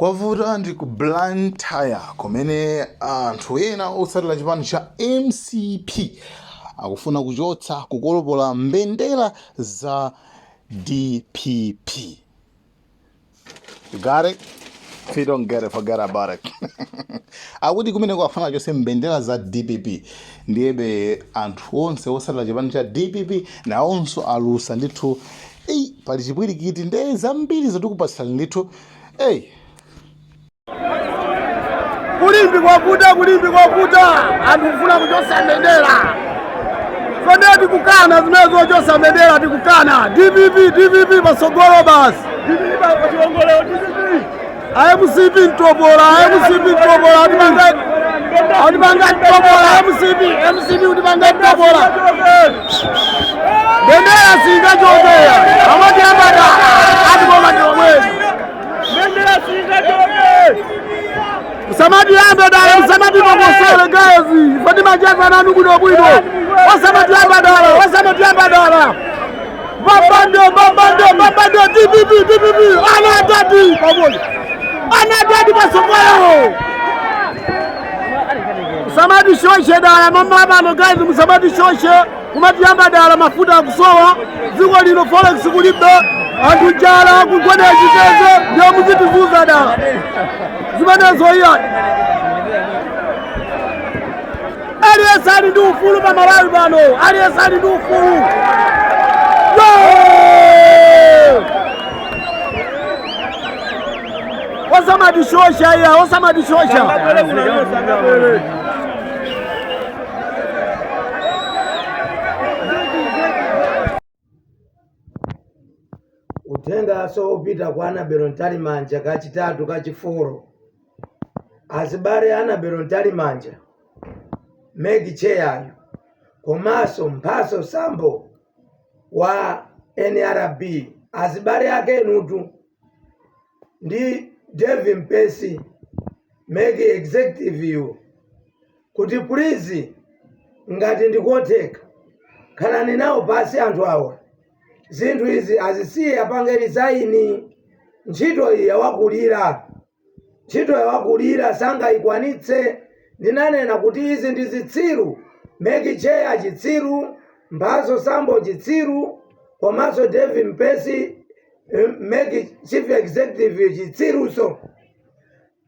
Kwavuta ndi ku Blantyre kumene anthu ena otsatira chipani cha MCP akufuna kuchotsa kukolopola mbendera za DPP. You got it? If you don't get it, forget about it. Akuti kumene kwafuna achotse mbendera za DPP ndiyebe anthu onse otsatira chipani cha DPP nawonso alusa ndithu pali chipwirikiti nde zambiri zotikupatsa ndithu kulimbi kwavuta anthu kufuna kuchotsa mbendera fane tikukana zimenezo zochotsa mbendera tikukana DPP pasogolo basi DPP pachilongolero DPP MCP ntopola atipanga ntopola MCP utipanga ntopola mbendera singachoke amati ambata atikoma ndiomwezi mbendera singachoke usamati yamba dala usamati mokosele gazi fati majaza nanu bwino usamati yamba dala babando DPP anadadi pasogolo usamati shoshe dala mama bano gazi musamati shoshe kumati yamba dala mafuta akusowa ziko lino forex kulibe anthu njala kugwada chiteze ndio muzitizuza dala zimenezo iya aliyesa ali ndi ufulu pa Malawi pano aliyesa ali ndi ufulu osamadishosha iya osamadishosha utenga so upita kwa Annabel Ntalimanja kachitatu kachifuro azibale Annabel Ntalimanja Meg Cheyayo komaso Mphaso Sambo wa NRB azibale yake nutu ndi David Mpesi Meg executive kuti please ngati ndikoteka khalani nawo pasi anthu awa zinthu izi azisiye apange resign ntchito iyi yawakulira sangayikwanitse ndinanena kuti izi ndi zitsiru Meg Cheya chitsiru Mphaso Sambo chitsiru komanso David Mpesi Meg chief executive chitsiruso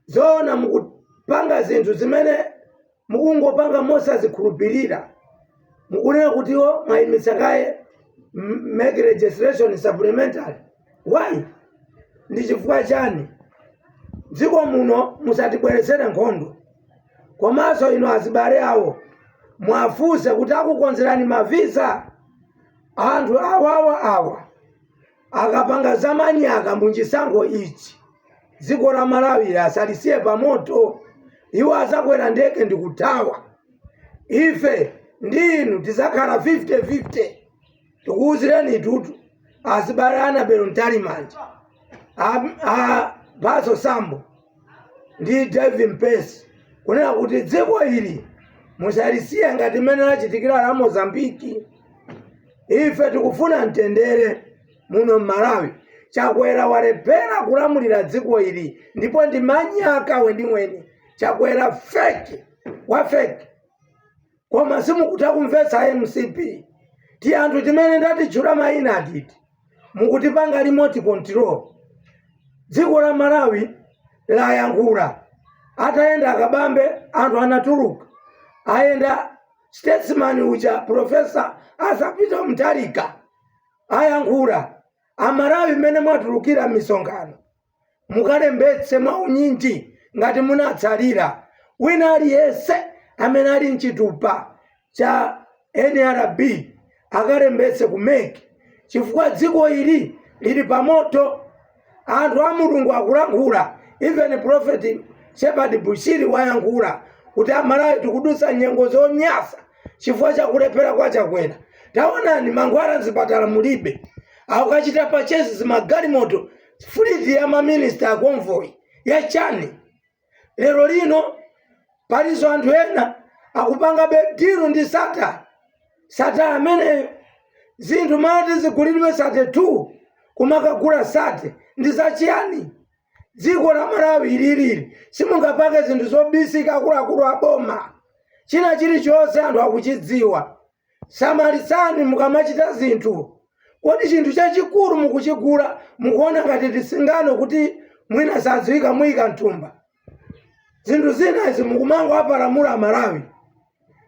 zona mukupanga zinthu zimene mukungopanga mosazikhulupirira mukunena kutiwo mwayimitsa kaye Meg registration supplementary why ndi chifukwa chani dziko muno musatibweresere nkhondo komanso ino azibale awo mwafunse kuti akukonzerani mavisa anthu awa akapanga zamanyaka munchisankho ichi dziko la Malawi asalisiye pamoto iwo azakwera ndege ndi kuthawa ife ndi inu tizakhala 50-50 tikuwuzireni tutu azibale Annabel Ntalimanja Mphaso Sambo ndi David Mpesi kunena kuti dziko ili musalisiye ngati mmene lachitikira la Mozambiki ife tikufuna mtendere muno Malawi Chakwera walepera kulamulira dziko ili ndipo ndi manyaka wendiweni Chakwera fake koma simukutakumvetsa MCP ti anthu timene ndatitchula mayina atiti mukutipanga remote control dziko la Malawi layankhula atayenda akabambe anthu anatuluka ayenda statesman uja Professor Peter Mutharika ayankhula Amalawi mmene mwatulukira misonkhano mukalembetse maunyinji ngati munatsalira wina aliyense amene ali mchitupa cha NRB akalembetse kumeke chifukwa dziko ili lili pamoto anthu a Mulungu akulankhula even Prophet Shepherd Bushiri wayankhula kuti Amalawi tikudusa nyengo zonyasa chifukwa chakulepera kwa Chakwera taonani mangwala mzipatala mulibe akachita purchase zimagalimoto fleet ya maminista a convoy ya chani lero lino paliso anthu ena akupanga bediru ndi sata amene zinthu mati zigulidwe sate 2 kumakagula sate ndi zachiyani dziko la Malawi ilili simungapake zinthu zobisika akuluakulu aboma. China chilichonse anthu akuchidziwa. Samalisani mukamachita zinthu. Kodi chinthu chachikulu mukuchigula mukuona ngati tisingano kuti mwina sadziwika muyika mthumba. Zinthu zina izi mukumango aparamula Malawi.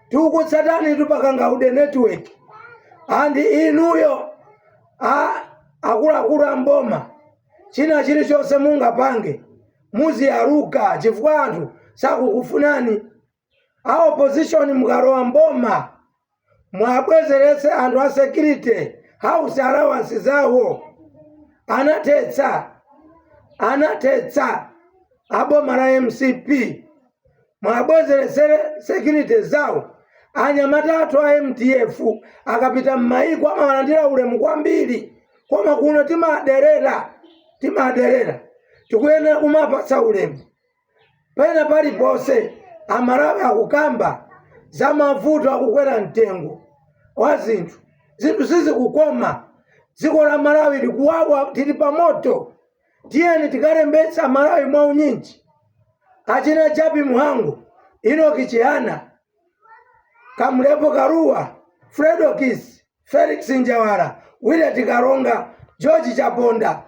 Tikukutsatani tupakanga ude network. Andi inuyo akuluakulu amboma. China chilichonse mungapange muziyaluka chifukwa anthu sakukufunani. A opposition mukarowa mboma mwabwezeretse anthu a security house allowance zawo. Anatetsa aboma la MCP mwabwezeretse security zawo. Anyamata athu a MTF akapita m'mayiko amalandira ulemu kwambiri. Koma kuno timaderera tikuyenera kumapatsa ulemu. Pena paliponse Amalawi akukamba za mavuto akukwera mtengo wa zinthu sizikukoma. Dziko la Malawi likuwawa, tili pamoto. Tiyeni tikalembetsa Malawi mwa unyinji. Achina Jabi Muhangu, Enoki Chihana, Kamulepo Karuwa, Fredo Kisi, Felix Njawara, William Karonga, George Chaponda,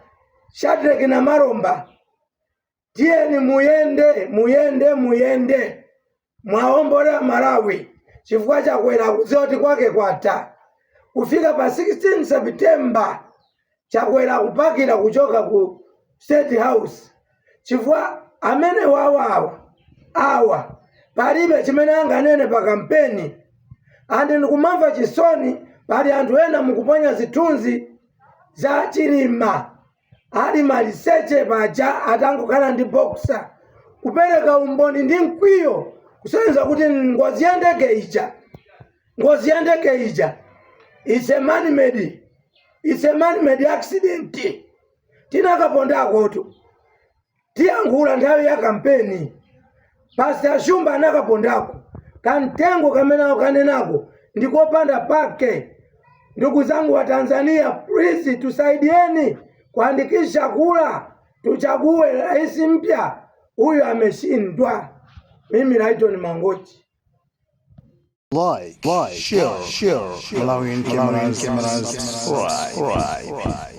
Shadrack na Maromba. Tiyeni muyende mwaombole Malawi chifukwa chakwera kuzoti kwake kwata. Kufika pa 16 September chakwera kupakira kuchoka ku State House. Chifukwa amene awa palibe chimene anganene pa kampeni. Andi ndikumamva chisoni pali anthu ena mukuponya zithunzi za Chilima ali maliseche paja atangokhala ndi boxer kupereka umboni ndi mkwiyo kusenza kuti ngozi ya ndege ija it's a man-made accident. Tinakapondako tu tiyankhula nthawi ya kampeni. Pastor Shumba anakapondako kamtengo kamenako kanenako ndikopanda pake. Ndugu zangu wa Tanzania, please tusaidieni kuandikisha kula tuchague rais mpya. Huyu ameshindwa. Mimi naitwa ni Mangochi. Like, share, Malawian Cameras, subscribe.